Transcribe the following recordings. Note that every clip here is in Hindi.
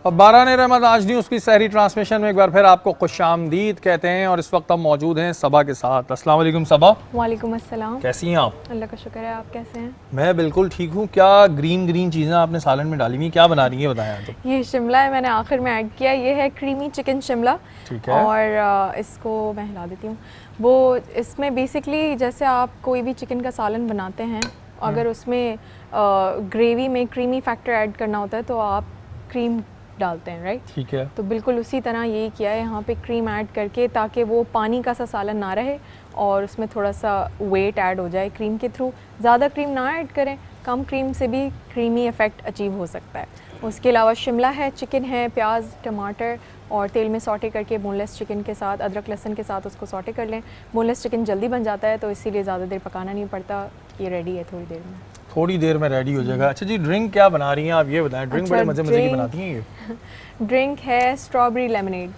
और बारान रहमत आज न्यूज़ की सहरी ट्रांसमिशन में एक बार फिर आपको खुशामदीद कहते हैं और इस वक्त हम मौजूद हैं सबा के साथ। अस्सलाम वालेकुम सबा। वालेकुम अस्सलाम। कैसी हैं आप? अल्लाह का शुक्र है, आप कैसे हैं? मैं बिल्कुल ठीक हूँ। क्या ग्रीन ग्रीन चीज़ें आपने सालन में डाली हुई, क्या बना रही हैं बताएं तो। ये शिमला है, मैंने आखिर में ऐड किया। ये है क्रीमी चिकन शिमला। ठीक है। और इसको मैं हिला देती हूँ। वो इसमें बेसिकली जैसे आप कोई भी चिकन का सालन बनाते हैं, अगर उसमें ग्रेवी में क्रीमी फैक्टर ऐड करना होता है तो आप क्रीम डालते हैं, राइट? ठीक है। तो बिल्कुल उसी तरह यही किया है यहाँ पे, क्रीम ऐड करके, ताकि वो पानी का सा सालन ना रहे और उसमें थोड़ा सा वेट ऐड हो जाए क्रीम के थ्रू। ज़्यादा क्रीम ना ऐड करें, कम क्रीम से भी क्रीमी इफ़ेक्ट अचीव हो सकता है। उसके अलावा शिमला है, चिकन है, प्याज टमाटर और तेल में सॉटे करके बोनलेस चिकन के साथ, अदरक लहसुन के साथ उसको सॉटे कर लें। बोनलेस चिकन जल्दी बन जाता है तो इसीलिए ज़्यादा देर पकाना नहीं पड़ता। ये रेडी है थोड़ी देर में रेडी हो जाएगा। अच्छा जी, ड्रिंक क्या बना रही हैं आप ये बताएं? ड्रिंक बड़े मज़े की बनाती हैं ये। ड्रिंक है स्ट्रॉबेरी लेमनेड।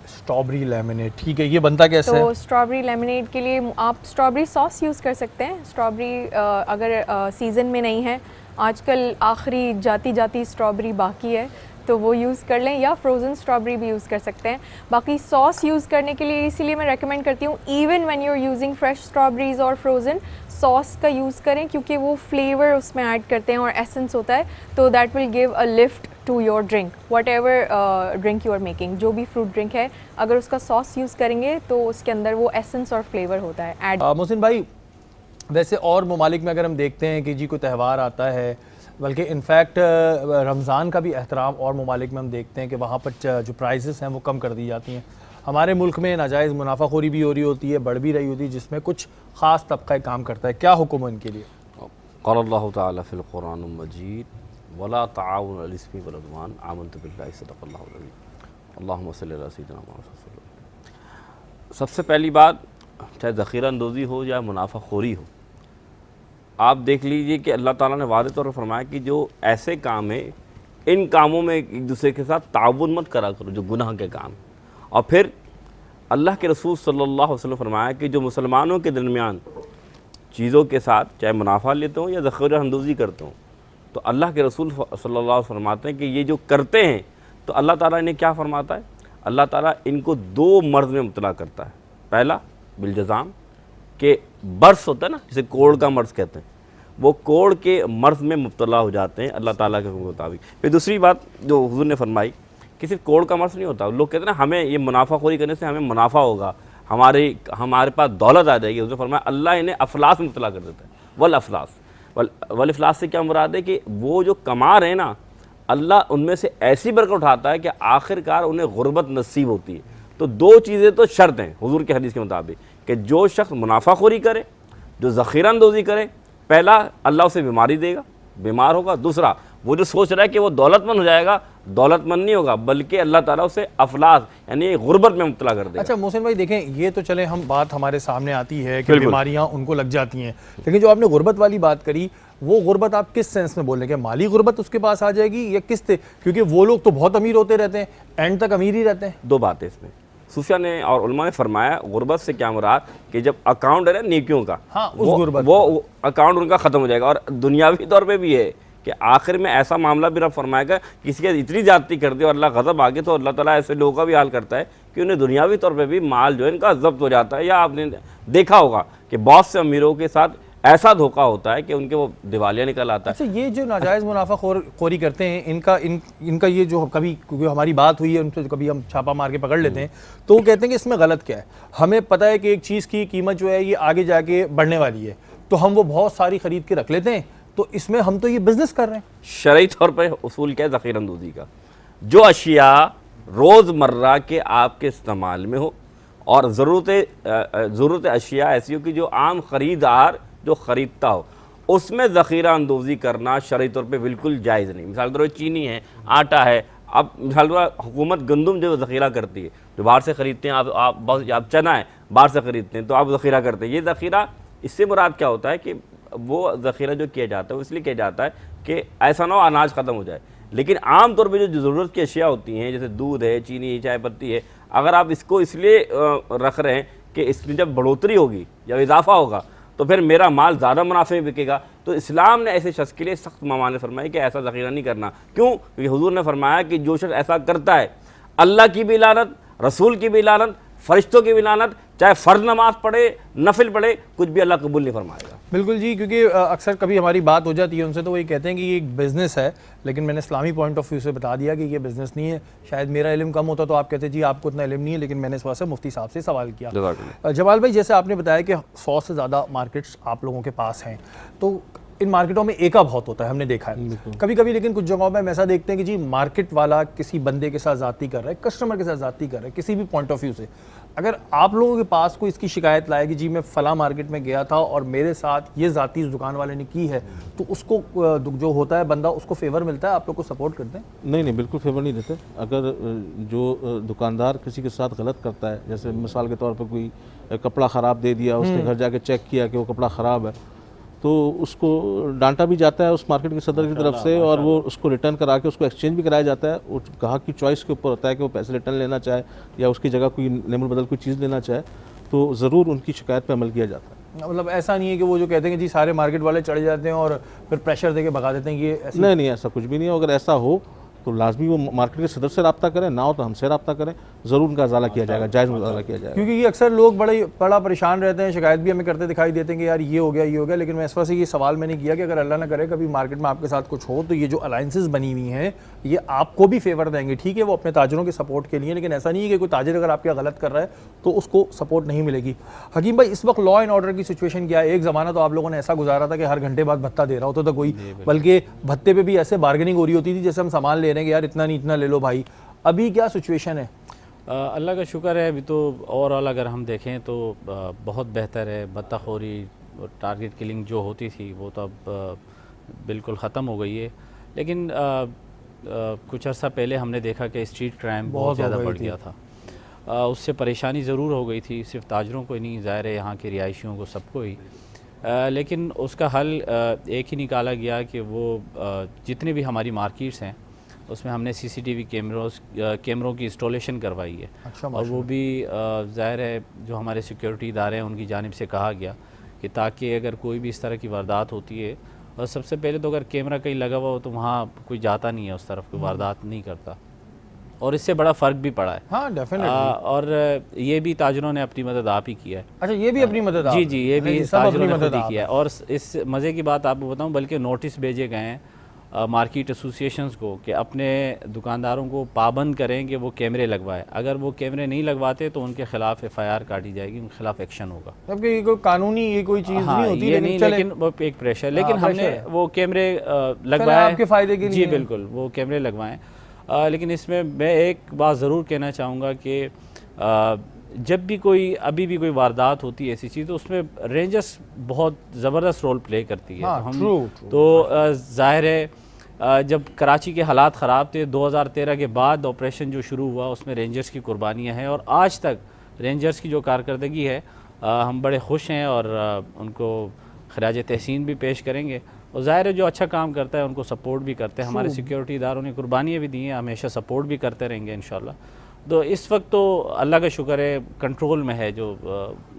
स्ट्रॉबेरी लेमनेड, ठीक है। ये बनता कैसे है? तो स्ट्रॉबेरी लेमनेड के लिए आप स्ट्रॉबेरी सॉस यूज़ कर सकते हैं। स्ट्रॉबेरी अगर सीज़न में नहीं है, आजकल आखिरी जाती स्ट्रॉबेरी बाकी है तो वो यूज़ कर लें, या फ्रोज़न स्ट्रॉबेरी भी यूज़ कर सकते हैं। बाकी सॉस यूज़ करने के लिए इसीलिए मैं रेकमेंड करती हूँ, even when you are using fresh strawberries और फ्रोज़न, सॉस का यूज़ करें क्योंकि वो फ्लेवर उसमें ऐड करते हैं और एसेंस होता है, तो that will give a lift to your drink, whatever drink you are making. जो भी फ्रूट ड्रिंक है, अगर उसका सॉस यूज़ करेंगे तो उसके अंदर वो एसेंस और फ्लेवर होता है ऐड। मोहसिन भाई, वैसे और ममालिक में अगर हम देखते हैं कि जी कोई त्यौहार आता है, बल्कि इनफैक्ट रमज़ान का भी एहतराम और ममालिक में हम देखते हैं कि वहाँ पर जो प्राइसेस हैं वो कम कर दी जाती हैं। हमारे मुल्क में नाजायज़ मुनाफाखोरी भी हो रही होती है, बढ़ भी रही होती है, जिसमें कुछ ख़ास तबका काम करता है। क्या हुक्म है इनके लिए? क़ाल अल्लाहु तआला फ़िल क़ुरानिल मजीद वला तआवनु अलल इस्मि वल उद्वान आमनतु बिल्लाहि सदक़ल्लाहुल अज़ीम अल्लाहुम्मा सल्लि अला सय्यिदिना मुहम्मद। सबसे पहली बात, चाहे ज़ख़ीरा अंदोज़ी हो या मुनाफाखोरी हो, आप देख लीजिए कि अल्लाह ताला ने वाज़ेह तौर पर फरमाया कि जो ऐसे काम हैं, इन कामों में एक दूसरे के साथ ताउन मत करा करो जो गुनाह के काम। और फिर अल्लाह के रसूल सल्लल्लाहु अलैहि वसल्लम फरमाया कि जो मुसलमानों के दरमियान चीज़ों के साथ चाहे मुनाफा लेते हों या ज़ख़ीरा अंदोज़ी करते हों, तो अल्लाह के रसूल सल्लल्लाहु अलैहि वसल्लम फरमाते हैं कि ये जो करते हैं तो अल्लाह ताला इन्हें क्या फरमाता है? अल्लाह ताला इनको दो मर्ज़ में मुब्तला करता है। पहला बिलजज़ाम के बर्स होता है ना, जिसे कोड़ का मर्ज़ कहते हैं, वो कोड़ के मर्ज़ में मुब्तला हो जाते हैं अल्लाह ताला के मुताबिक। फिर दूसरी बात जो हुज़ूर ने फरमाई कि सिर्फ कोड़ का मर्ज़ नहीं होता। लोग कहते हैं ना हमें ये मुनाफाखोरी करने से हमें मुनाफा होगा, हमारे पास दौलत आ जाएगी। उसने फरमाया अल्लाह इन्हें अफलास में मुब्तला कर देता है। वल अफलास से क्या मुराद है कि वो जो कमा रहे हैं ना, अल्लाह उनमें से ऐसी बरकत उठाता है कि आखिरकार उन्हें गुर्बत नसीब होती है। तो दो चीज़ें तो शर्त हैं हुज़ूर के हदीस के मुताबिक कि जो शख्स मुनाफाखोरी करे, जो ज़ख़ीरा अंदोज़ी करे, पहला अल्लाह उसे बीमारी देगा, बीमार होगा। दूसरा, वो जो सोच रहा है कि वो दौलतमंद हो जाएगा, दौलतमंद नहीं होगा, बल्कि अल्लाह ताला उसे अफलास यानी गुर्बत में मुब्तला कर देगा। अच्छा मोहसिन भाई देखें, ये तो चले हम बात हमारे सामने आती है कि बीमारियाँ उनको लग जाती हैं, लेकिन जो आपने गुर्बत वाली बात करी, वो गुर्बत आप किस सेंस में बोल रहे हैं? माली गुर्बत उसके पास आ जाएगी या किस? क्योंकि वो लोग तो बहुत अमीर होते रहते हैं, एंड तक अमीर ही रहते हैं। दो बातें इसमें सूफिया ने और उलमा ने फरमाया, गुर्बत से क्या मुराद कि जब अकाउंट है ना नेकियों का, हाँ, वो अकाउंट उनका ख़त्म हो जाएगा। और दुनियावी तौर पे भी है कि आखिर में ऐसा मामला भी रब फरमाएगा, किसी के इतनी ज़्यादती कर दी और अल्लाह गज़ब आ गए तो अल्लाह ताला ऐसे लोगों का भी हाल करता है कि उन्हें दुनियावी तौर पे भी माल जो है इनका जब्त हो जाता है। या आपने देखा होगा कि बहुत से अमीरों के साथ ऐसा धोखा होता है कि उनके वो दिवालिया निकल आता है। अच्छा, ये जो नाजायज़ मुनाफाखोरी करते हैं, इनका ये जो कभी हमारी बात हुई है उनसे, कभी हम छापा मार के पकड़ लेते हैं तो वो कहते हैं कि इसमें गलत क्या है? हमें पता है कि एक चीज़ की कीमत जो है ये आगे जाके बढ़ने वाली है, तो हम वो बहुत सारी ख़रीद के रख लेते हैं, तो इसमें हम तो ये बिज़नेस कर रहे हैं। शरई तौर पर उसूल क्या है ज़ख़ीरा अंदोज़ी का? जो अशिया रोज़मर्रा के आपके इस्तेमाल में हो और ज़रूरत अशिया ऐसी हो कि जो आम ख़रीदार जो ख़रीदता हो, उसमें ज़ख़ीरा अंदोज़ी करना शरई तौर पे बिल्कुल जायज़ नहीं। मिसाल के तौर पर चीनी है, आटा है, अब मिसाल हुकूमत गंदम जो ज़ख़ीरा करती है, जो बाहर से ख़रीदते हैं, आप चना है बाहर से ख़रीदते हैं तो आप ज़ख़ीरा करते हैं। ये ज़ख़ीरा, इससे मुराद क्या होता है कि वो ज़ख़ीरा जो किया जाता है वो इसलिए किया जाता है कि ऐसा ना हो अनाज ख़त्म हो जाए। लेकिन आम तौर पर जो ज़रूरत की अशिया होती हैं, जैसे दूध है, चीनी है, चाय पत्ती है, अगर आप इसको इसलिए रख रहे हैं कि इसमें जब बढ़ोतरी होगी या इजाफा होगा तो फिर मेरा माल ज़्यादा मुनाफे में बिकेगा। तो इस्लाम ने ऐसे शख्स के लिए सख्त ममाने फरमाई कि ऐसा ज़ख़ीरा नहीं करना। क्यों? क्योंकि हुजूर ने फरमाया कि जो शख्स ऐसा करता है, अल्लाह की भी लानत, रसूल की भी लानत, फरिश्तों की भी लानत, चाहे फ़र्ज नमाज पढ़े, नफिल पढ़े, कुछ भी अल्लाह कबूल नहीं फरमाएगा। बिल्कुल जी, क्योंकि अक्सर कभी हमारी बात हो जाती है उनसे तो वही कहते हैं कि ये एक बिज़नेस है, लेकिन मैंने इस्लामी पॉइंट ऑफ व्यू से बता दिया कि ये बिज़नेस नहीं है। शायद मेरा इल्म कम होता तो आप कहते जी आपको इतना इल्म नहीं है, लेकिन मैंने इस वजह से मुफ्ती साहब से सवाल किया। जमाल भाई, जैसे आपने बताया कि 100 से ज़्यादा मार्केट्स आप लोगों के पास हैं, तो इन मार्केटों में एका बहुत होता है, हमने देखा है कभी कभी, लेकिन कुछ जगहों में हम ऐसा देखते हैं कि जी मार्केट वाला किसी बंदे के साथ ज़्यादती कर रहा है, कस्टमर के साथ ज़्यादती कर रहा है, किसी भी पॉइंट ऑफ व्यू से। अगर आप लोगों के पास कोई इसकी शिकायत लाए कि जी मैं फ़लाँ मार्केट में गया था और मेरे साथ ये ज़ाती इस दुकान वाले ने की है, तो उसको जो होता है बंदा, उसको फेवर मिलता है? आप लोग को सपोर्ट करते हैं? नहीं, बिल्कुल फेवर नहीं देते। अगर जो दुकानदार किसी के साथ गलत करता है, जैसे मिसाल के तौर पर कोई कपड़ा ख़राब दे दिया, उसने घर जाके चेक किया कि वो कपड़ा ख़राब है, तो उसको डांटा भी जाता है उस मार्केट के सदर की तरफ से, और वो उसको रिटर्न करा के उसको एक्सचेंज भी कराया जाता है। वो ग्राहक की चॉइस के ऊपर होता है कि वो पैसे रिटर्न लेना चाहे या उसकी जगह कोई नेमल बदल कोई चीज़ लेना चाहे, तो ज़रूर उनकी शिकायत पर अमल किया जाता है। मतलब ऐसा नहीं है कि वो जो कहते हैं कि जी सारे मार्केट वाले चढ़ जाते हैं और फिर प्रेशर देके भगा देते हैं, ये नहीं, ऐसा कुछ भी नहीं है। अगर ऐसा हो तो लाजमी वो मार्केट के सदर से रब्ता करें, ना हो तो हमसे रब्ता करें, ज़रूर उनका अजाला किया जाएगा, जायज़ मुआवजा किया जाएगा। क्योंकि ये अक्सर लोग बड़ा परेशान रहते हैं, शिकायत भी हमें करते दिखाई देते हैं कि यार ये हो गया, लेकिन मैं इस वजह से ये सवाल मैंने किया कि अगर अल्लाह ना करे कभी मार्केट में आपके साथ कुछ हो, तो ये जो अलाइंसेस बनी हुई हैं ये आपको भी फेवर देंगे। ठीक है, वो अपने ताजरों के सपोर्ट के लिए, लेकिन ऐसा नहीं है कि कोई ताजिर अगर आपके गलत कर रहा है तो उसको सपोर्ट नहीं मिलेगी। हकीम भाई, इस वक्त लॉ एंड ऑर्डर की सिचुएशन क्या है? एक ज़माना तो आप लोगों ने ऐसा गुजारा था कि हर घंटे बाद भत्ता दे रहा होता था कोई, बल्कि भत्ते पे भी ऐसे बार्गेनिंग हो रही होती थी जैसे हम सामान ले रहे हैं कि यार इतना नहीं, इतना ले लो भाई। अभी क्या सिचुएशन है? अल्लाह का शुक्र है, अभी तो ओवरऑल अगर हम देखें तो बहुत बेहतर है। बत्ताखोरी और टारगेट किलिंग जो होती थी वो तो अब बिल्कुल ख़त्म हो गई है, लेकिन कुछ अर्सा पहले हमने देखा कि स्ट्रीट क्राइम बहुत ज़्यादा बढ़ गया था। उससे परेशानी ज़रूर हो गई थी, सिर्फ ताजरों को ही नहीं, ज़ाहिर है यहाँ के रिहायशियों को, सबको ही। लेकिन उसका हल एक ही निकाला गया कि वो जितने भी हमारी मार्केट्स हैं उसमें हमने सीसीटीवी कैमरों की इंस्टॉलेशन करवाई है। अच्छा, और वो भी ज़ाहिर है जो हमारे सिक्योरिटी इदारे हैं उनकी जानिब से कहा गया कि ताकि अगर कोई भी इस तरह की वारदात होती है, और सबसे पहले तो अगर कैमरा कहीं लगा हुआ हो तो वहाँ कोई जाता नहीं है उस तरफ, कोई वारदात नहीं करता, और इससे बड़ा फ़र्क भी पड़ा है। हाँ, डेफिनेटली। और ये भी ताजरों ने अपनी मदद आप ही किया है। अच्छा, ये भी अपनी मदद? जी, ये भी ताजरों ने खुद ही किया है। और इस मज़े की बात आपको बताऊं, बल्कि नोटिस भेजे गए हैं मार्केट एसोसिएशंस को कि अपने दुकानदारों को पाबंद करें कि वो कैमरे लगवाएं। अगर वो कैमरे नहीं लगवाते तो उनके खिलाफ FIR काटी जाएगी, उनके खिलाफ एक्शन होगा। जबकि ये कोई कानूनी ये कोई चीज़ नहीं होती, लेकिन वो एक प्रेशर, लेकिन हमने वो कैमरे लगवाए आपके फ़ायदे के लिए। जी बिल्कुल, वो कैमरे लगवाएं। लेकिन इसमें मैं एक बात ज़रूर कहना चाहूँगा कि जब भी कोई अभी भी कोई वारदात होती है ऐसी चीज़, तो उसमें रेंजर्स बहुत ज़बरदस्त रोल प्ले करती है। हाँ, तो ज़ाहिर है जब कराची के हालात ख़राब थे 2013 के बाद ऑपरेशन जो शुरू हुआ उसमें रेंजर्स की कुर्बानियाँ हैं, और आज तक रेंजर्स की जो कारकर्दगी है हम बड़े खुश हैं, और उनको खराज तहसीन भी पेश करेंगे। और ज़ाहिर है जो अच्छा काम करता है उनको सपोर्ट भी करते हैं। हमारे सिक्योरिटी इदारों ने कुर्बानियाँ भी दी हैं, हमेशा सपोर्ट भी करते रहेंगे इंशाल्लाह। तो इस वक्त तो अल्लाह का शुक्र है कंट्रोल में है जो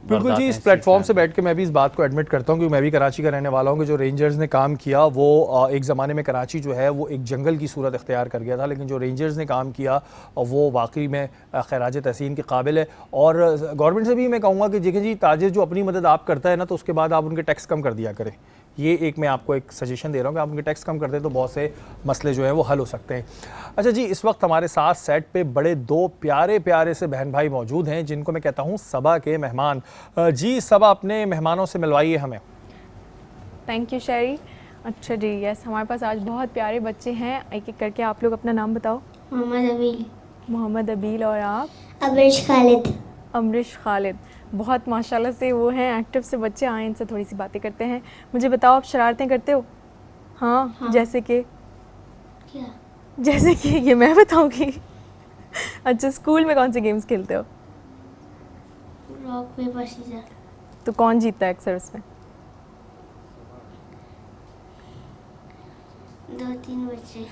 बिल्कुल जी। इस प्लेटफॉर्म से बैठ के मैं भी इस बात को एडमिट करता हूँ, क्योंकि मैं भी कराची का रहने वाला हूँ, कि जो रेंजर्स ने काम किया वो एक ज़माने में कराची जो है वो एक जंगल की सूरत इख्तियार कर गया था, लेकिन जो रेंजर्स ने काम किया वो वाकई में खराज तहसीन के काबिल है। और गवर्नमेंट से भी मैं कहूँगा कि देखिए जी, ताजिर जो अपनी मदद आप करता है ना, तो उसके बाद आप उनके टैक्स कम कर दिया करें। ये एक मैं आपको एक सजेशन दे रहा हूँ कि आप उनके टैक्स कम कर दें तो बहुत से मसले जो हैं वो हल हो सकते हैं। अच्छा जी, इस वक्त हमारे साथ सेट पे बड़े दो प्यारे प्यारे से बहन भाई मौजूद हैं, जिनको मैं कहता हूँ सबा के मेहमान। जी सबा, अपने मेहमानों से मिलवाइए हमें। थैंक यू शेरी। अच्छा जी, यस, हमारे पास आज बहुत प्यारे बच्चे हैं। एक एक करके आप लोग अपना नाम बताओ। मोहम्मद अबील। और आप? अमरिश खालिद। बहुत माशाल्लाह से वो हैं, एक्टिव से बच्चे। आए इनसे थोड़ी सी बातें करते हैं। मुझे बताओ, आप शरारतें करते हो? हाँ। जैसे कि क्या? जैसे कि ये मैं बताऊंगी। अच्छा, स्कूल में कौन से गेम्स खेलते हो? Rock paper scissor. तो कौन जीतता है अक्सर उसमें? 2-3 बच्चे।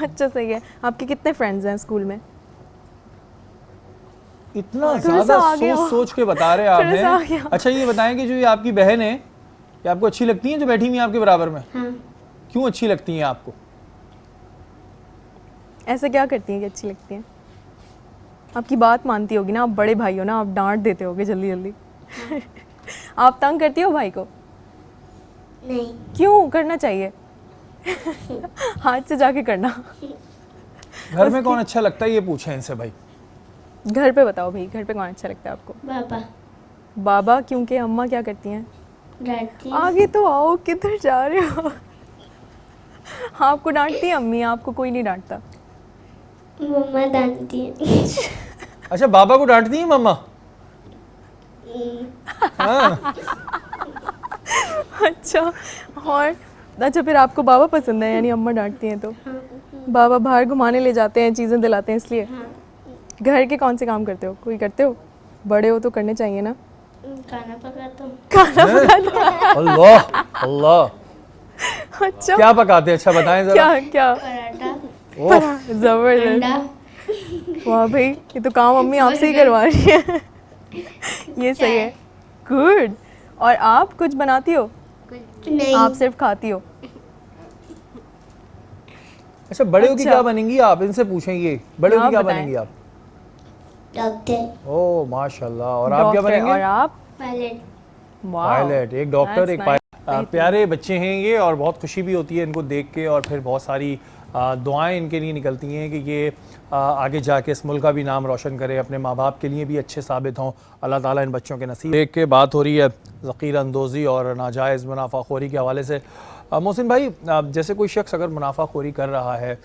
अच्छा, सही है। आपके कितने फ्रेंड्स हैं स्कूल में? इतना ज़्यादा सोच के बता रहे हैं आपने। अच्छा, ये बताएं कि जो ये आपकी बहन है, ये आपको अच्छी लगती हैं जो बैठी हुई हैं आपके बराबर में? हाँ, क्यों अच्छी लगती हैं आपको? ऐसा क्या करती हैं कि अच्छी लगती हैं? आपकी बात मानती होगी ना, आप बड़े भाई हो ना, आप डांट देते होगे जल्दी जल्दी। आप तंग करती हो भाई को? नहीं, क्यों करना चाहिए? हाथ से जाके करना। घर में कौन अच्छा लगता है ये पूछें इनसे भाई। घर पे बताओ भाई, घर पे कौन अच्छा लगता है आपको? पापा बाबा, क्योंकि अम्मा क्या करती हैं? डांटती हैं। आगे तो आओ, किधर जा रहे हो? आपको डांटती है अम्मी, आपको कोई नहीं डांटता? मम्मा डांटती हैं। अच्छा, बाबा को डांटती हैं मम्मा? हाँ। अच्छा, और अच्छा फिर आपको बाबा पसंद है, यानी अम्मा डांटती हैं तो? बाबा बाहर घुमाने ले जाते हैं, चीज़ें दिलाते हैं इसलिए? घर के कौन से काम करते हो? कोई करते हो? बड़े हो तो करने चाहिए ना। खाना पकाता हूँ। अल्लाह अल्लाह। अच्छा, क्या पकाते हैं? अच्छा बताएं जरा। क्या क्या? पराठा, जबरदस्त। अंडा, वाह भाई, ये तो काम अम्मी आपसे ही करवा रही है। ये सही है, गुड। और आप कुछ बनाती हो? कुछ नहीं। आप सिर्फ खाती हो? अच्छा, बड़े हो की अच्छा। क्या बनेंगी आप? इनसे पूछें ये, बड़े हो की आप क्या बताएं। बनेंगी आप? डॉक्टर, ओह माशाल्लाह। और आप क्या डॉक्टर। बनेंगे? और आप? पायलट, वाह, पायलट। एक डॉक्टर, That's एक nice. पायलट। प्यारे बच्चे हैं ये, और बहुत खुशी भी होती है इनको देख के, और फिर बहुत सारी दुआएं इनके लिए निकलती हैं कि ये आगे जाके इस मुल्क का भी नाम रोशन करे, अपने माँ बाप के लिए भी अच्छे साबित हों। अल्लाह ताला इन बच्चों के नसीब। देख के बात हो रही है ज़ख़ीरा अंदोज़ी और नाजायज़ मुनाफाखोरी के हवाले से। मोहसिन भाई, जैसे कोई शख्स अगर मुनाफाखोरी कर रहा है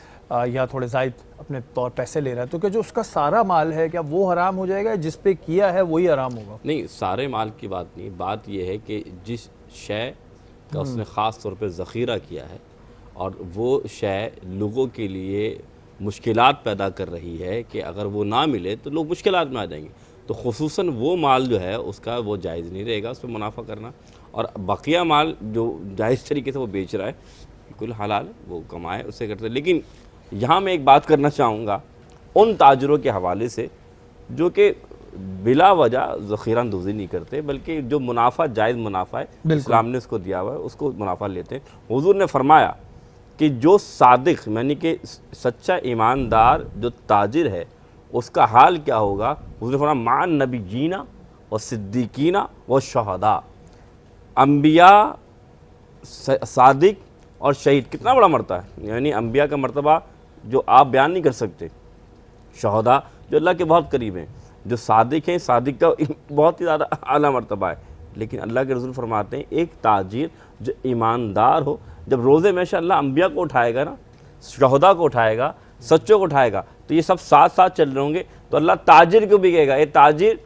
या थोड़े ज़ायद अपने तौर पैसे ले रहा है, तो क्या जो उसका सारा माल है क्या वो हराम हो जाएगा? जिस पे किया है वही हराम होगा? नहीं, सारे माल की बात नहीं, बात यह है कि जिस शय का उसने ख़ास तौर पे ज़ख़ीरा किया है और वो शय लोगों के लिए मुश्किलात पैदा कर रही है कि अगर वो ना मिले तो लोग मुश्किलात में आ जाएंगे, तो खुसूसन वो माल जो है उसका वो जायज़ नहीं रहेगा उस पर मुनाफा करना। और बकिया माल जो जायज़ तरीके से वो बेच रहा है बिल्कुल हलाल है, वो कमाए उससे करते। लेकिन यहाँ मैं एक बात करना चाहूँगा उन ताजरों के हवाले से जो कि बिला वजह ज़ख़ीरा अंदोज़ी नहीं करते, बल्कि जो मुनाफा जायज़ मुनाफा है इस्लाम ने उसको दिया हुआ है उसको मुनाफा लेते हैं। हुज़ूर ने फरमाया कि जो सादिक यानी कि सच्चा ईमानदार जो ताजिर है उसका हाल क्या होगा? हुज़ूर ने फरमाया मान नबीयीना व सिद्दीकीना व शहदा। अम्बिया, सादिक और शहीद, कितना बड़ा मर्तबा है। यानी अम्बिया का मर्तबा जो आप बयान नहीं कर सकते, शहदा जो अल्लाह के बहुत करीब हैं, जो सादिक हैं सादिक का बहुत ही ज़्यादा आला मर्तबा है। लेकिन अल्लाह के रसूल फरमाते हैं एक ताजिर जो ईमानदार हो, जब रोज़े में अल्लाह अम्बिया को उठाएगा ना, शहदा को उठाएगा, सच्चों को उठाएगा, तो ये सब साथ साथ चल रहे होंगे, तो अल्लाह ताजिर को भी कहेगा ए ताजिर,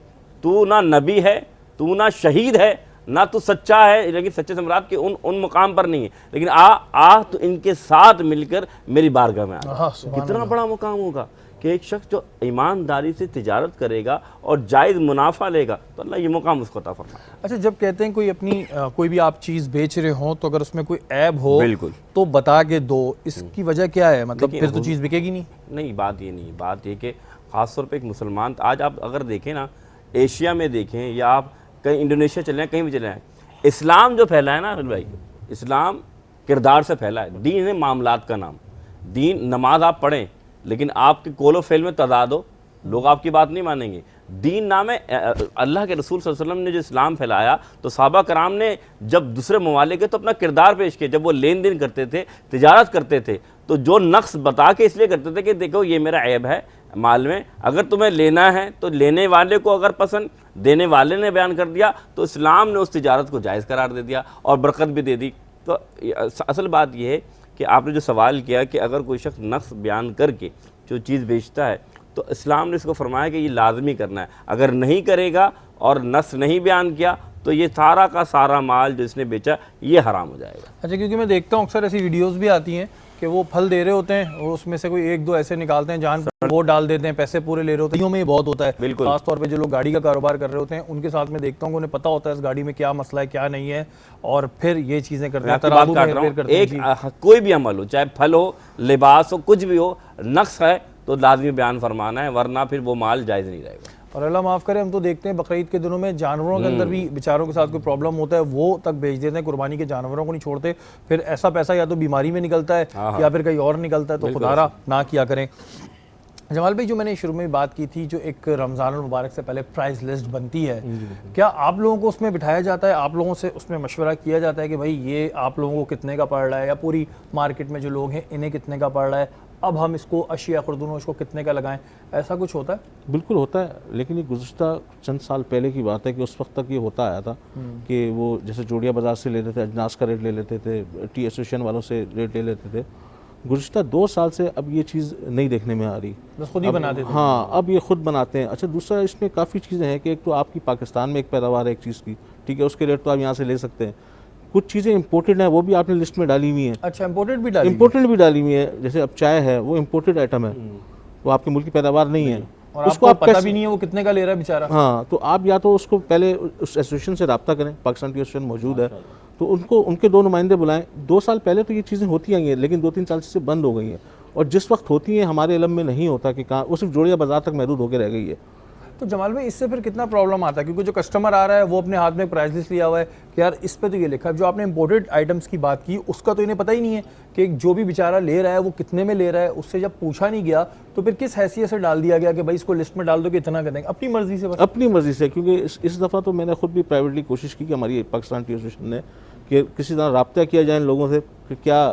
तू ना नबी है, तू ना शहीद है, ना तो सच्चा है, लेकिन सच्चे सम्राट के उन मुकाम पर नहीं है, लेकिन आ तो इनके साथ मिलकर मेरी बारगाह में आ। कितना बड़ा मुकाम होगा कि एक शख्स जो ईमानदारी से तिजारत करेगा और जायज़ मुनाफा लेगा तो अल्लाह ये मुकाम उसको अता फरमाए। अच्छा, जब कहते हैं कोई अपनी कोई भी आप चीज़ बेच रहे हो तो अगर उसमें कोई ऐब हो बिल्कुल तो बता के दो, इसकी वजह क्या है? मतलब देखिए, फिर तो चीज़ बिकेगी नहीं। नहीं, बात ये नहीं, बात ये कि ख़ास तौर पे एक मुसलमान, आज आप अगर देखें ना, एशिया में देखें या आप कहीं इंडोनेशिया चले जाएँ, कहीं भी चले जाएँ, इस्लाम जो फैला है ना भाई, इस्लाम किरदार से फैला है। दीन है मामलात का नाम। दीन, नमाज आप पढ़ें लेकिन आपके कोलो फेल में तदाद हो, लोग आपकी बात नहीं मानेंगे। दीन नाम है अल्लाह के रसूल सल्लल्लाहु अलैहि वसल्लम ने जो इस्लाम फैलाया, तो सहाबा कराम ने जब दूसरे ममालिक के तो अपना किरदार पेश किया, जब वो लेन देन करते थे, तिजारत करते थे, तो जो नक्स बता के इसलिए करते थे कि देखो ये मेरा ऐब है माल में, अगर तुम्हें लेना है तो लेने वाले को अगर पसंद, देने वाले ने बयान कर दिया तो इस्लाम ने उस तिजारत को जायज़ करार दे दिया और बरकत भी दे दी। तो असल बात यह है कि आपने जो सवाल किया कि अगर कोई शख्स नक्स बयान करके जो चीज़ बेचता है तो इस्लाम ने इसको फरमाया कि ये लाजमी करना है, अगर नहीं करेगा और नक्स नहीं बयान किया तो ये सारा का सारा माल जो इसने बेचा ये हराम हो जाएगा। अच्छा, क्योंकि मैं देखता हूँ अक्सर ऐसी वीडियोस भी आती हैं कि वो फल दे रहे होते हैं और उसमें से कोई एक दो ऐसे निकालते हैं जान वो डाल देते हैं, पैसे पूरे ले रहे होते हैं। में ये बहुत होता है, बिल्कुल। खास तौर पे जो लोग गाड़ी का कारोबार कर रहे होते हैं उनके साथ में देखता हूँ उन्हें पता होता है इस गाड़ी में क्या मसला है क्या नहीं है, और फिर ये चीज़ें करते हैं, तराजू में हेरफेर करते हैं। एक कोई भी अमल हो, चाहे फल हो, लिबास हो, कुछ भी हो, नक्स है तो लाजमी बयान फरमाना है, वरना फिर वो माल जायज़ नहीं रहेगा। और अल्लाह माफ़ करे, हम तो देखते हैं बकरीद के दिनों में जानवरों के अंदर भी बेचारों के साथ कोई प्रॉब्लम होता है, वो तक भेज देते हैं, कुर्बानी के जानवरों को नहीं छोड़ते, फिर ऐसा पैसा या तो बीमारी में निकलता है या फिर कहीं और निकलता है, तो खुदारा ना किया करें। जमाल भाई, जो मैंने शुरू में बात की थी, जो एक रमज़ान मुबारक से पहले प्राइस लिस्ट बनती है, क्या आप लोगों को उसमें बिठाया जाता है, आप लोगों से उसमें मशवरा किया जाता है कि भाई ये आप लोगों को कितने का पड़ रहा है, या पूरी मार्केट में जो लोग हैं इन्हें कितने का पड़ रहा है, अब हम इसको अशिया खुर्दनोश को कितने का लगाएं, ऐसा कुछ होता है? बिल्कुल होता है, लेकिन ये गुज़श्ता चंद साल पहले की बात है कि उस वक्त तक ये होता आया था कि वो जैसे जोड़िया बाज़ार से लेते थे, अजनास का रेट ले लेते थे, टी एसोसिएशन वालों से रेट ले लेते थे। गुज़श्ता 2 साल से अब ये चीज़ नहीं देखने में आ रही, बस खुद ही बनाते थे। हाँ, अब ये खुद बनाते हैं। अच्छा, दूसरा इसमें काफ़ी चीज़ें हैं कि एक तो आपकी पाकिस्तान में एक पैदावार है एक चीज़ की, ठीक है, उसके रेट तो आप यहाँ से ले सकते हैं। कुछ चीज़ें इंपोर्टेड हैं, वो भी आपने लिस्ट में डाली हुई हैं। अच्छा, इम्पोर्टेड भी डाली? इम्पोर्टेड भी डाली हुई है, जैसे अब चाय है वो इम्पोर्टेड आइटम है, वो आपके मुल्क की पैदावार नहीं है, और उसको आपको आप पता कैसे, भी नहीं है वो कितने का ले रहा है बेचारा। हाँ, तो आप या तो उसको पहले उस एसोसिएशन से रब्ता करें, पाकिस्तान टी एसोसिएशन मौजूद है, तो उनको उनके 2 नुमाइंदे बुलाएं। 2 साल पहले तो ये चीज़ें होती आई हैं, लेकिन 2-3 साल से बंद हो गई हैं, और जिस वक्त होती हैं हमारे इलम में नहीं होता कि कहाँ, वो सिर्फ जोड़िया बाज़ार तक महदूद होकर रह गई है। तो जमाल भाई, इससे फिर कितना प्रॉब्लम आता है, क्योंकि जो कस्टमर आ रहा है वो अपने हाथ में प्राइस लिस्ट लिया हुआ है कि यार इस पे तो ये लिखा है। जो आपने इंपोर्टेड आइटम्स की बात की, उसका तो इन्हें पता ही नहीं है कि जो भी बेचारा ले रहा है वो कितने में ले रहा है, उससे जब पूछा नहीं गया तो फिर किस हैसियत से डाल दिया गया कि भाई इसको लिस्ट में डाल दो कि इतना कर देंगे, अपनी मर्जी से? बस अपनी मर्जी से, क्योंकि इस दफ़ा तो मैंने खुद भी प्राइवेटली कोशिश की कि हमारी पाकिस्तान टी एसोसिएशन ने कि किसी तरह रब्ता किया जाए इन लोगों से कि क्या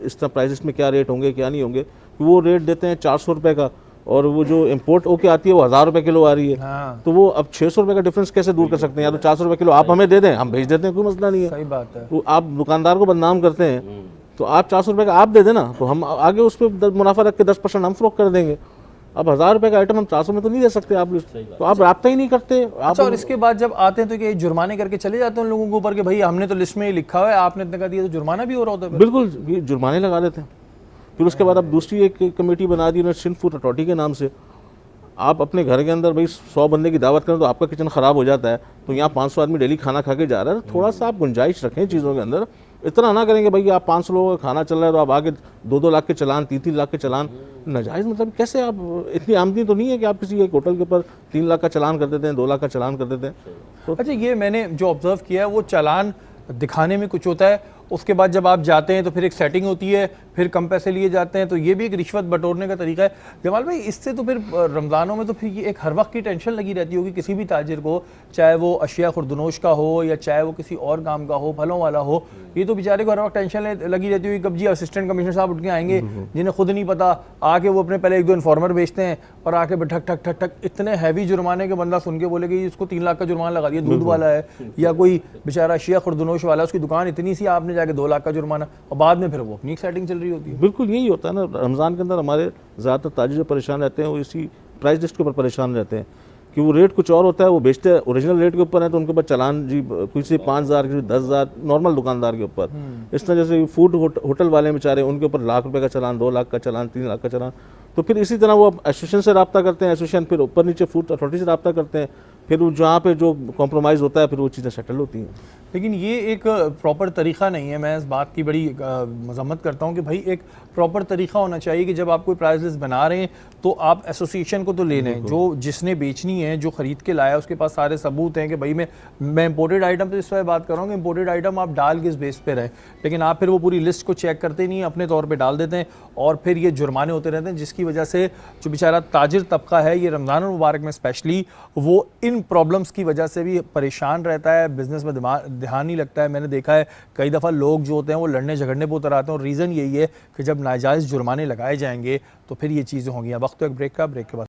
इस तरह प्राइस में क्या रेट होंगे क्या नहीं होंगे। वो रेट देते हैं 400 रुपये का, और वो जो इम्पोर्ट होके आती है वो 1000 रुपये किलो आ रही है। हाँ। तो वो अब 600 रुपये का डिफरेंस कैसे दूर कर सकते हैं? या तो 400 रुपये किलो आप हमें दे दें, हम भेज देते हैं, कोई मसला नहीं है। सही बात है। तो आप दुकानदार को बदनाम करते हैं, तो आप 400 रुपये का आप दे देना, तो हम आगे उस पर मुनाफा रख के 10% हम फरोख्त कर देंगे। अब 1000 रुपये का आइटम हम 400 में तो नहीं दे सकते आप, तो आप रब्ता ही नहीं करते आप। अच्छा, और इसके बाद जब आते हैं तो क्या जुर्माने करके चले जाते हैं उन लोगों के ऊपर कि भाई हमने तो लिस्ट में ही लिखा हुआ है, आपने इतना कर दिया, तो जुर्माना भी हो रहा होता है? बिल्कुल, ये जुर्माने लगा देते हैं। फिर उसके बाद अब दूसरी एक कमेटी बना दी उन्होंने सिंध फूड अथॉरिटी के नाम से। आप अपने घर के अंदर भाई 100 बंदे की दावत करें तो आपका किचन ख़राब हो जाता है, तो यहाँ 500 आदमी डेली खाना खा के जा रहा है, थोड़ा सा आप गुंजाइश रखें चीज़ों के अंदर। इतना ना करेंगे भाई आप 500 लोगों का खाना चल रहा है तो आप आगे 2-2 लाख के चलान, 3-3 लाख के चलान, नाजायज़। मतलब कैसे आप, इतनी आमदनी तो नहीं है कि आप किसी एक होटल के ऊपर 3 लाख का चलान कर देते हैं, 2 लाख का चलान कर देते हैं। तो अच्छा, ये मैंने जो ऑब्जर्व किया है वो चालान दिखाने में कुछ होता है, उसके बाद जब आप जाते हैं तो फिर एक सेटिंग होती है, फिर कम पैसे लिए जाते हैं, तो ये भी एक रिश्वत बटोरने का तरीका है। जमाल भाई, इससे तो फिर रमज़ानों में तो फिर ये एक हर वक्त की टेंशन लगी रहती होगी किसी भी ताजिर को, चाहे वो अशिया खुर्दनोश का हो या चाहे वो किसी और काम का हो, फलों वाला हो, ये तो बेचारे को हर वक्त टेंशन लगी रहती होगी कब जी असिस्टेंट कमिश्नर साहब उठ के आएंगे, जिन्हें खुद नहीं पता, आके वो अपने पहले 1-2 इन्फॉर्मर भेजते हैं और आके ठक ठक ठक ठक इतने हैवी जुर्माने के बंदा सुन के बोले कि इसको 3 लाख का जुर्माना लगा दिया, दूध वाला है या कोई बेचारा अशिया खुर्दनोश वाला, उसकी दुकान इतनी सी, आपने जाके 2 लाख का जुर्माना, और बाद में फिर वो अपनी सेटिंग चल रही होती है। बिल्कुल यही होता है ना, रमज़ान के अंदर हमारे ज़्यादातर ताजिर जो परेशान रहते हैं वो इसी प्राइस लिस्ट के ऊपर परेशान रहते हैं कि वो रेट कुछ और होता है, वो बेचते हैं ओरिजिनल रेट के ऊपर है, तो उनके ऊपर चलान जी किसी 5000 किसी 10,000 नॉर्मल दुकानदार के ऊपर। इस तरह जैसे फूड होटल वाले बेचारे, उनके ऊपर लाख रुपए का चलान, 2 लाख का चलान, 3 लाख का चलान। तो फिर इसी तरह वो एसोसिएशन से रब्ता करते हैं, एसोसिएशन फिर ऊपर नीचे फूड अथॉरिटी से रब्ता करते हैं, फिर जहाँ पे जो कॉम्प्रोमाइज़ होता है फिर वो चीज़ें सेटल होती हैं। लेकिन ये एक प्रॉपर तरीका नहीं है। मैं इस बात की बड़ी मजम्मत करता हूँ कि भाई एक प्रॉपर तरीका होना चाहिए कि जब आप कोई प्राइस लिस्ट बना रहे हैं तो आप एसोसिएशन को तो ले लें, जो जिसने बेचनी है, जो ख़रीद के लाया, उसके पास सारे सबूत हैं कि भाई मैं इंपोर्टेड आइटम तो इस वजह बात कर रहा हूँ कि इंपोर्टेड आइटम आप डाल किस बेस पे रहे, लेकिन आप फिर वो पूरी लिस्ट को चेक करते नहीं, अपने तौर पर डाल देते हैं और फिर ये जुर्माने होते रहते हैं, जिसकी वजह से जो बेचारा ताजिर तबका है ये रमज़ान मुबारक में स्पेशली वो इन प्रॉब्लम्स की वजह से भी परेशान रहता है, बिज़नेस में ध्यान नहीं लगता है। मैंने देखा है कई दफ़ा लोग जो होते हैं वो लड़ने झगड़ने पर उतर आते हैं और रीज़न यही है कि जब नाजायज़ जुर्माने लगाए जाएंगे तो फिर ये चीज़ें होंगी। वक्त तो एक ब्रेक का, ब्रेक के बाद